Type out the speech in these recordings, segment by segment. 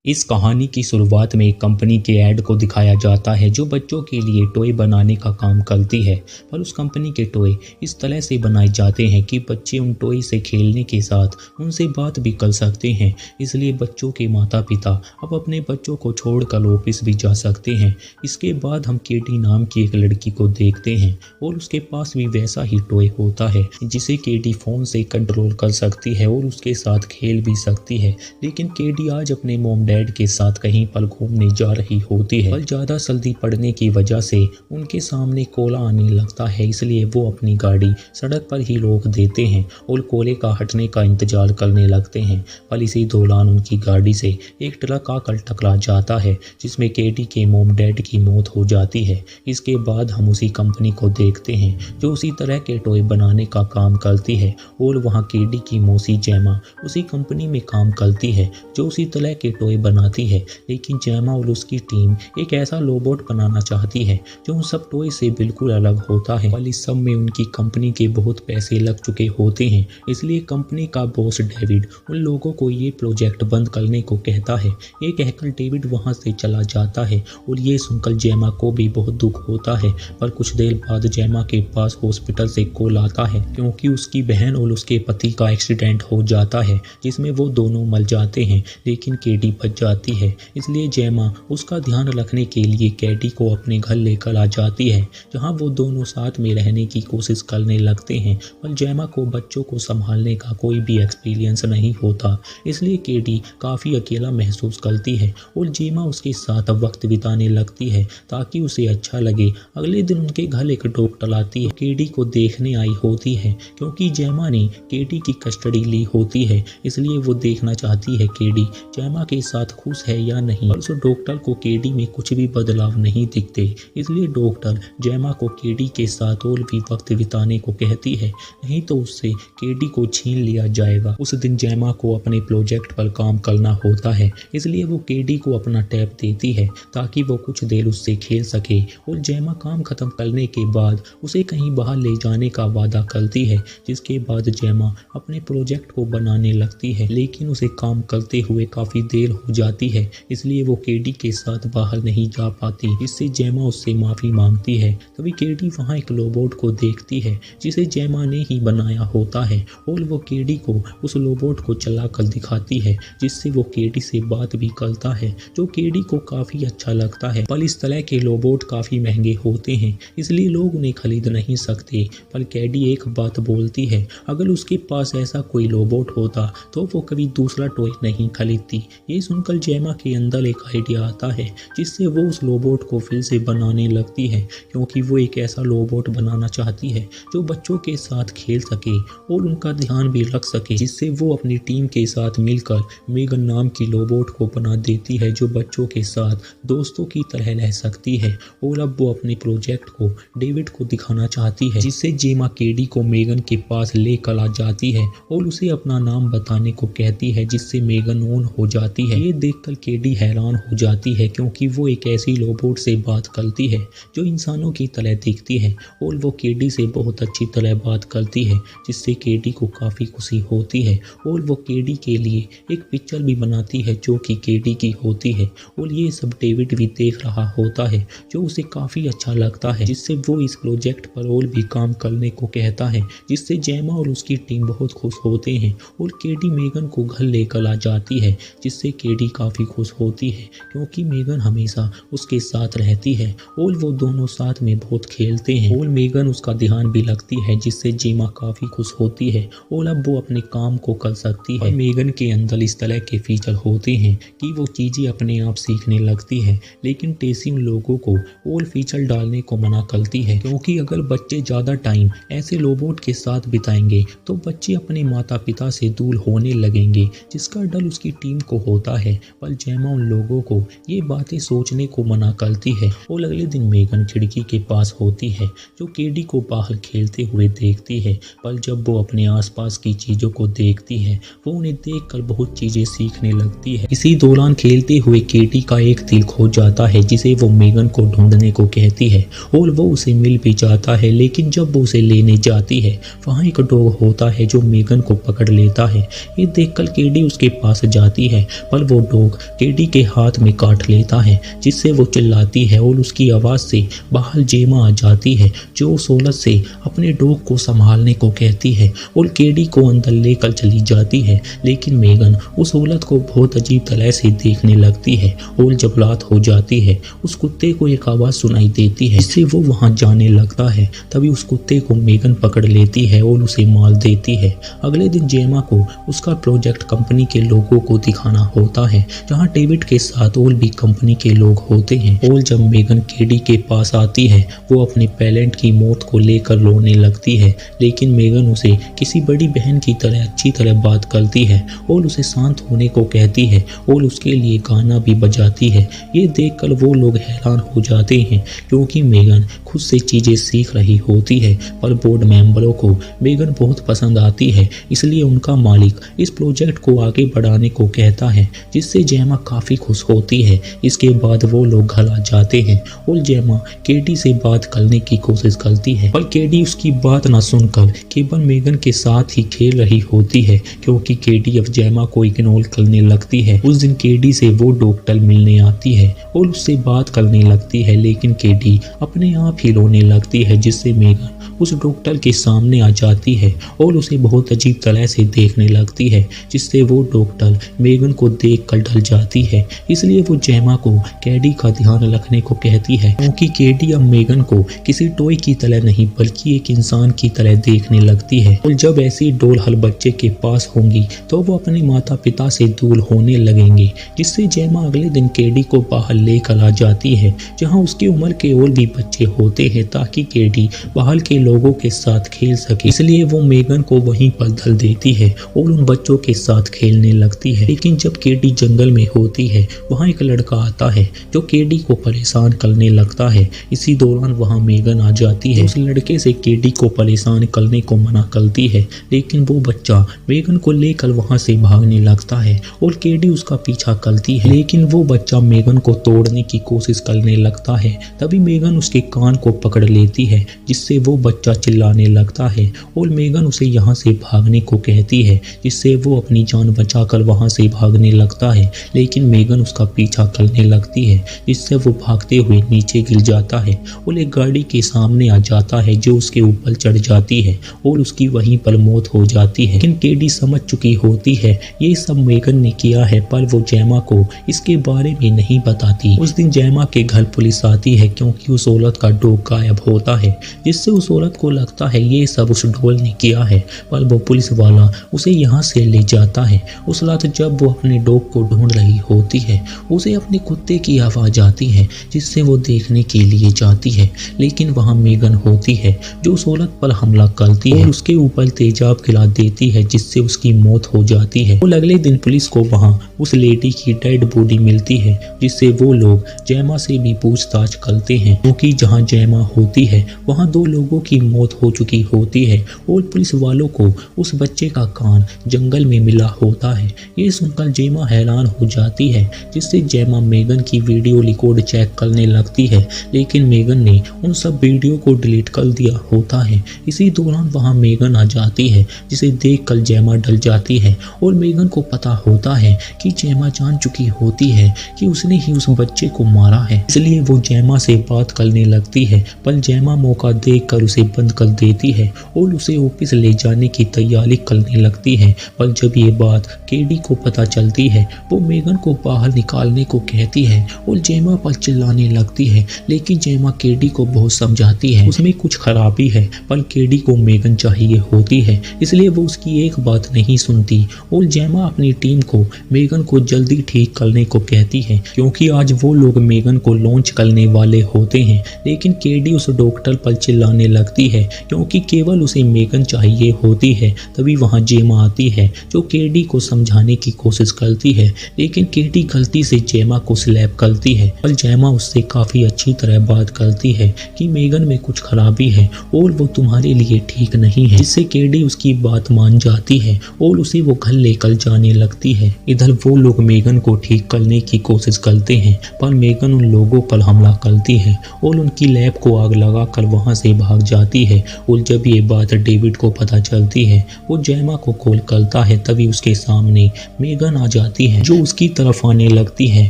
इस कहानी की शुरुआत में एक कंपनी के ऐड को दिखाया जाता है जो बच्चों के लिए टॉय बनाने का काम करती है। पर उस कंपनी के टॉय इस तरह से बनाए जाते हैं कि बच्चे उन टॉय से खेलने के साथ उनसे बात भी कर सकते हैं। इसलिए बच्चों के माता पिता अब अपने बच्चों को छोड़कर ऑफिस भी जा सकते हैं। इसके बाद हम केटी नाम की एक लड़की को देखते हैं और उसके पास भी वैसा ही टॉय होता है जिसे केटी फ़ोन से कंट्रोल कर सकती है और उसके साथ खेल भी सकती है। लेकिन केटी आज अपने मोम डैड के साथ कहीं पर घूमने जा रही होती है, पर ज़्यादा सर्दी पड़ने की वजह से उनके सामने कोला आने लगता है। इसलिए वो अपनी गाड़ी सड़क पर ही रोक देते हैं और कोले का हटने का इंतजार करने लगते हैं। पर इसी दौरान उनकी गाड़ी से एक ट्रक आकर टकरा जाता है जिसमें केटी के मोम डैड की मौत हो जाती है। इसके बाद हम उसी कंपनी को देखते हैं जो उसी तरह के टॉय बनाने का काम करती है और वहाँ केटी की मौसी जैमा उसी कंपनी में काम करती है जो उसी तरह के टॉय बनाती है। लेकिन जैमा और उसकी टीम एक ऐसा रोबोट बनाना चाहती है जो उन सब टॉय से बिल्कुल अलग होता है। पर इस सब में उनकी कंपनी के बहुत पैसे लग चुके होते हैं, इसलिए कंपनी का बॉस डेविड उन लोगों को ये प्रोजेक्ट बंद करने को कहता है। ये कहकर डेविड वहाँ से चला जाता है और ये सुनकर जैमा को भी बहुत दुख होता है। पर कुछ देर बाद जैमा के पास हॉस्पिटल से कॉल आता है क्योंकि उसकी बहन और उसके पति का एक्सीडेंट हो जाता है जिसमें वो दोनों मर जाते हैं, लेकिन केटी बच जाती है। इसलिए जैमा उसका ध्यान रखने के लिए केटी को अपने घर लेकर आ जाती है जहां वो दोनों साथ में रहने की कोशिश करने लगते हैं। पर जैमा को बच्चों को संभालने का कोई भी एक्सपीरियंस नहीं होता, इसलिए केटी काफ़ी अकेला महसूस करती है और जैमा उसके साथ वक्त बिताने लगती है ताकि उसे अच्छा लगे। अगले दिन उनके घर एक डॉक्टर आती है, केटी को देखने आई होती है क्योंकि जैमा ने केटी की कस्टडी ली होती है। इसलिए वो देखना चाहती है केटी जैमा के साथ खुश है या नहीं। और उस डॉक्टर को केटी में कुछ भी बदलाव नहीं दिखते, इसलिए डॉक्टर जैमा को केटी के साथ और भी वक्त बिताने को कहती है, नहीं तो उससे केटी को छीन लिया जाएगा। उस दिन जैमा को अपने प्रोजेक्ट पर काम करना होता है, इसलिए वो केटी को अपना टैब देती है ताकि वो कुछ देर उससे खेल सके। और जैमा काम खत्म करने के बाद उसे कहीं बाहर ले जाने का वादा करती है, जिसके बाद जैमा अपने प्रोजेक्ट को बनाने लगती है। लेकिन उसे काम करते हुए काफ़ी देर हो जाती है, इसलिए वो केटी के साथ बाहर नहीं जा पाती। इससे जैमा उससे माफ़ी मांगती है। तभी केटी वहाँ एक रोबोट को देखती है जिसे जैमा ने ही बनाया होता है और वो केटी को उस रोबोट को चलाकर दिखाती है जिससे वो केटी से बात भी करता है, जो केटी को काफ़ी अच्छा लगता है। पर इस तरह के रोबोट काफ़ी महंगे होते हैं, इसलिए लोग उन्हें खरीद नहीं सकते। पर केटी एक बात बोलती है, अगर उसके पास ऐसा कोई रोबोट होता तो वो कभी दूसरा टॉय नहीं खरीदती। ये सुनकर जैमा के अंदर एक आइडिया आता है जिससे वो उस रोबोट को फिर से बनाने लगती है क्योंकि वो एक ऐसा रोबोट बनाना चाहती है जो बच्चों के साथ खेल सके और उनका ध्यान भी रख सके। जिससे वो अपनी टीम के साथ मिलकर मेगन नाम की रोबोट को बना देती है जो बच्चों के साथ दोस्तों की तरह रह सकती है। और अब वो अपने प्रोजेक्ट को डेविड को दिखाना चाहती है, जिससे जैमा केटी को मेगन के पास लेकर आ जाती है और उसे अपना नाम बताने को कहती है, जिससे मेगन ऑन हो जाती है। ये देखकर केटी हैरान हो जाती है क्योंकि वो एक ऐसी रोबोट से बात करती है जो इंसानों की तरह दिखती है और वो केटी से बहुत अच्छी तरह बात करती है, जिससे केटी को काफ़ी खुशी होती है। और वो केटी के लिए एक पिक्चर भी बनाती है जो कि केटी की होती है और ये सब डेविड भी देख रहा होता है जो उसे काफ़ी अच्छा लगता है, जिससे वो इस प्रोजेक्ट पर और भी काम करने को कहता है, जिससे जैमा और उसकी टीम बहुत खुश होते हैं। और केटी मेगन को घर लेकर आ जाती है, जिससे केटी काफ़ी खुश होती है क्योंकि मेगन हमेशा उसके साथ रहती है और वो दोनों साथ में बहुत खेलते हैं और मेगन उसका ध्यान भी रखती है, जिससे जैमा काफ़ी खुश होती है और अब वो अपने काम को कर सकती है। मेगन के अंदर इस तरह के फीचर होते हैं कि वो चीज़ें अपने आप सीखने लगती है, लेकिन टेसी उन लोगों को और फीचर डालने को मना करती है क्योंकि अगर बच्चे ज़्यादा टाइम ऐसे रोबोट के साथ बिताएंगे तो बच्चे अपने माता पिता से दूर होने लगेंगे, जिसका डर उसकी टीम को होता है। पर जैमा उन लोगों को ये बातें सोचने को मना करती है। और अगले दिन मेगन खिड़की के पास होती है जो केटी को बाहर खेलते हुए देखती है। पर जब वो अपने आसपास की चीज़ों को देखती है वो उन्हें देखकर बहुत चीज़ें सीखने लगती है। इसी दौरान खेलते हुए केटी का एक तिल खो जाता है जिसे वो मेगन को ढूंढने को कहती है और वो उसे मिल भी जाता है। लेकिन जब वो उसे लेने जाती है वहाँ एक डॉग होता है जो मेगन को पकड़ लेता है। ये देखकर केटी उसके पास जाती है पर वो डॉग केडी के हाथ में काट लेता है, जिससे वो चिल्लाती है और उसकी आवाज़ से बाहर जेमा आ जाती है, जो उस औरत से अपने डॉग को संभालने को कहती है और केडी को अंदर लेकर चली जाती है। लेकिन मेगन उस औरत को बहुत अजीब तरह से देखने लगती है और जब रात हो जाती है उस कुत्ते को एक आवाज़ सुनाई देती है, जिससे वो वहाँ जाने लगता है। तभी उस कुत्ते को मेगन पकड़ लेती है और उसे मार देती है। अगले दिन जेमा को उसका प्रोजेक्ट कंपनी के लोगों को दिखाना होता है, जहाँ डेविड के साथ और भी कंपनी के लोग होते हैं। और जब मेगन केडी के पास आती है वो अपने पेरेंट की मौत को लेकर रोने लगती है, लेकिन मेगन उसे किसी बड़ी बहन की तरह अच्छी तरह बात करती है और उसे शांत होने को कहती है और उसके लिए गाना भी बजाती है। ये देखकर वो लोग हैरान हो जाते हैं, क्योंकि मेगन खुद से चीज़ें सीख रही होती है। पर बोर्ड मेंबरों को मेगन बहुत पसंद आती है, इसलिए उनका मालिक इस प्रोजेक्ट को आगे बढ़ाने को कहता है, जिससे जेमा काफ़ी खुश होती है। इसके बाद वो लोग घर आ जाते हैं और जेमा केडी से बात करने की कोशिश करती है, पर केडी उसकी बात ना सुनकर केवल मेगन के साथ ही खेल रही होती है, क्योंकि केडी अब जेमा को इग्नोर करने लगती है। उस दिन केडी से वो डॉक्टर मिलने आती है और उससे बात करने लगती है, लेकिन केडी अपने आप ही रोने लगती है, जिससे मेगन उस डॉक्टर के सामने आ जाती है और उसे बहुत अजीब तरह से देखने लगती है, जिससे वो डॉक्टर मेगन को देखकर डर जाती है। इसलिए वो जेमा को केडी का ध्यान रखने को कहती है, क्योंकि केडी अब मेगन को किसी टॉय की तरह नहीं बल्कि एक इंसान की तरह देखने लगती है। और जब ऐसी डॉल हर बच्चे के पास होंगी तो वो अपने माता पिता से दूर होने लगेंगे, जिससे जेमा अगले दिन केडी को बाहर लेकर आ जाती है, जहाँ उसकी उम्र के और भी बच्चे होते हैं, ताकि केडी बाहर के लोगों के साथ खेल सके। इसलिए वो मेगन को वहीं पर धल देती है और उन बच्चों के साथ खेलने लगती है। लेकिन जब केडी जंगल में होती है वहाँ एक लड़का आता है जो केडी को परेशान करने लगता है। इसी दौरान वहाँ मेगन आ जाती है, उस लड़के से केडी को परेशान करने को मना करती है, लेकिन वो बच्चा मेगन को लेकर वहाँ से भागने लगता है और केडी उसका पीछा करती है, लेकिन वो बच्चा मेगन को तोड़ने की कोशिश करने लगता है। तभी मेगन उसके कान को पकड़ लेती है, जिससे वो बच्चा चिल्लाने लगता है और मेगन उसे यहाँ से भागने को कहती है, जिससे वो अपनी जान बचाकर वहाँ से भागने लगता है। लेकिन मेगन उसका पीछा करने लगती है, जिससे वो भागते हुए नीचे गिर जाता है और एक गाड़ी के सामने आ जाता है जो उसके ऊपर चढ़ जाती है और उसकी वहीं पर मौत हो जाती है। लेकिन केडी समझ चुकी होती है ये सब मेगन ने किया है, पर वो जेमा को इसके बारे में नहीं बताती। उस दिन जेमा के घर पुलिस आती है, क्योंकि उस औरत का डॉग गायब होता है, जिससे उस औरत को लगता है ये सब उस डॉल ने किया है, पर वो पुलिस वाला उसे यहाँ से ले जाता है। उस रात जब वो अपने डॉग को ढूंढ रही होती है उसे अपने कुत्ते की आवाज़ आती है, जिससे वो देखने के लिए जाती है, लेकिन वहाँ मेगन होती है जो उस औरत पर हमला करती है और उसके ऊपर तेजाब गिरा देती है, जिससे उसकी मौत हो जाती है। और अगले दिन पुलिस को वहाँ उस लेडी की डेड बॉडी मिलती है, जिससे वो लोग जेमा से भी पूछताछ करते हैं, क्योंकि जहाँ जेमा होती है वहाँ 2 लोगों की मौत हो चुकी होती है और पुलिस वालों को उस बच्चे का कान जंगल में मिला होता है। ये सुनकर जेमा हैरान हो जाती है, जिससे जेमा मेगन की वीडियो रिकॉर्ड चेक करने लगती है, लेकिन मेगन ने उन सब वीडियो को डिलीट कर दिया होता है। इसी दौरान वहाँ मेगन आ जाती है, जिसे देखकर जेमा डर जाती है और मेगन को पता होता है कि जेमा जान चुकी होती है कि उसने ही उस बच्चे को मारा है। इसलिए वो जेमा से बात करने लगती है, पर जेमा मौका देखकर उसे बंद कर देती है और उसे ऑफिस ले जाने की तैयारी करने लगती है। पर जब ये बात केडी को पता चलती है वो मेगन को बाहर निकालने को कहती है और जेमा पर चिल्लाने लगती है, लेकिन जेमा केडी को बहुत समझाती है उसमें कुछ खराबी है, पर केडी को मेगन चाहिए होती है, इसलिए वो उसकी एक बात नहीं सुनती और जेमा अपनी टीम को मेगन को जल्दी ठीक करने को कहती है, क्योंकि आज वो लोग मेगन को लॉन्च करने वाले होते हैं। लेकिन केडी उस डॉक्टर पर चिल्लाने लगती है, क्योंकि केवल उसे मेगन चाहिए होती है। तभी वहाँ जेमा आती है जो केडी को समझाने की कोशिश करती है, लेकिन केडी गलती से जेमा को स्लैप करती है और जेमा उससे काफ़ी अच्छी तरह बात करती है कि मेगन में कुछ खराबी है और वो तुम्हारे लिए ठीक नहीं है, जिससे केडी उसकी बात मान जाती है और उसे वो घर लेकर जाने लगती है। इधर वो लोग मेगन को ठीक करने की कोशिश करते हैं, पर मेगन उन लोगों पर हमला करती है और उनकी लैब को आग लगाकर वहाँ से भाग जाती जाती है और जब ये बात डेविड को पता चलती है वो जेमा को कॉल करता है। तभी उसके सामने मेगन आ जाती है जो उसकी तरफ आने लगती है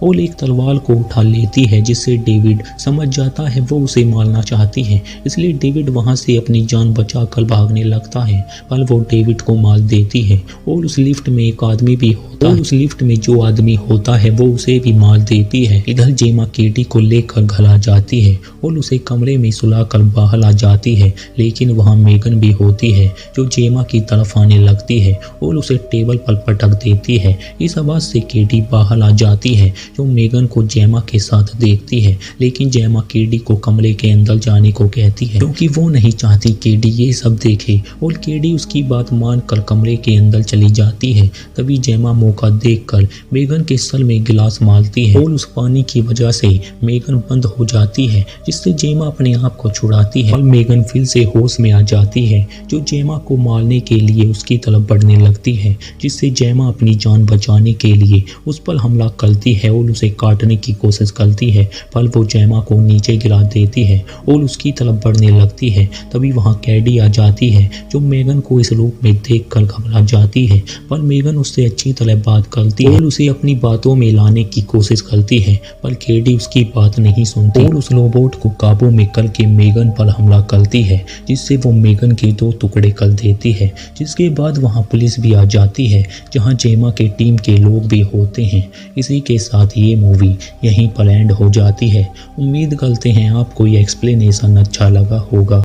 और एक तलवार को उठा लेती है, जिससे डेविड समझ जाता है वो उसे मारना चाहती है। इसलिए डेविड वहां से अपनी जान बचाकर भागने लगता है, पर वो डेविड को मार देती है और उस लिफ्ट में एक आदमी भी होता है। उस लिफ्ट में जो आदमी होता है वो उसे भी मार देती है। इधर जेमा केडी को लेकर घर आ जाती है और उसे कमरे में सुलाकर बाहर आ जाती है, लेकिन वहां मेगन भी होती है जो जेमा की तरफ आने लगती है और उसे टेबल पर पटक देती है। इस आवाज से केडी बाहर आ जाती है जो मेगन को जेमा के साथ देखती है, लेकिन जेमा केडी को कमरे के अंदर जाने को कहती है क्योंकि वो नहीं चाहती केडी ये सब देखे, और केडी उसकी बात मानकर कमरे के अंदर चली जाती है। तभी जेमा मौका देखकर मेगन के सर में गिलास मारती है और उस पानी की वजह से मेगन बंद हो जाती है, जिससे जेमा अपने आप को छुड़ाती है और मेगन फिर से होश में आ जाती है जो जेमा को मारने के लिए उसकी तरफ बढ़ने लगती है, जिससे जेमा अपनी जान बचाने के लिए उस पर हमला करती है और उसे काटने की कोशिश करती है, पर वो जेमा को नीचे गिरा देती है और उसकी तरफ बढ़ने लगती है। तभी वहां कैडी आ जाती है जो मेगन को इस रूप में देखकर घबरा जाती है, पर मेगन उससे अच्छी तरह बात करती है और उसे अपनी बातों में लाने की कोशिश करती है, पर कैडी उसकी बात नहीं सुनती और उस रोबोट को काबू में करके मेगन पर हमला करती है, जिससे वो मेगन के 2 टुकड़े कर देती है। जिसके बाद वहां पुलिस भी आ जाती है जहां जेमा के टीम के लोग भी होते हैं। इसी के साथ ये मूवी यहीं पर एंड हो जाती है। उम्मीद करते हैं आपको ये एक्सप्लेनेशन अच्छा लगा होगा।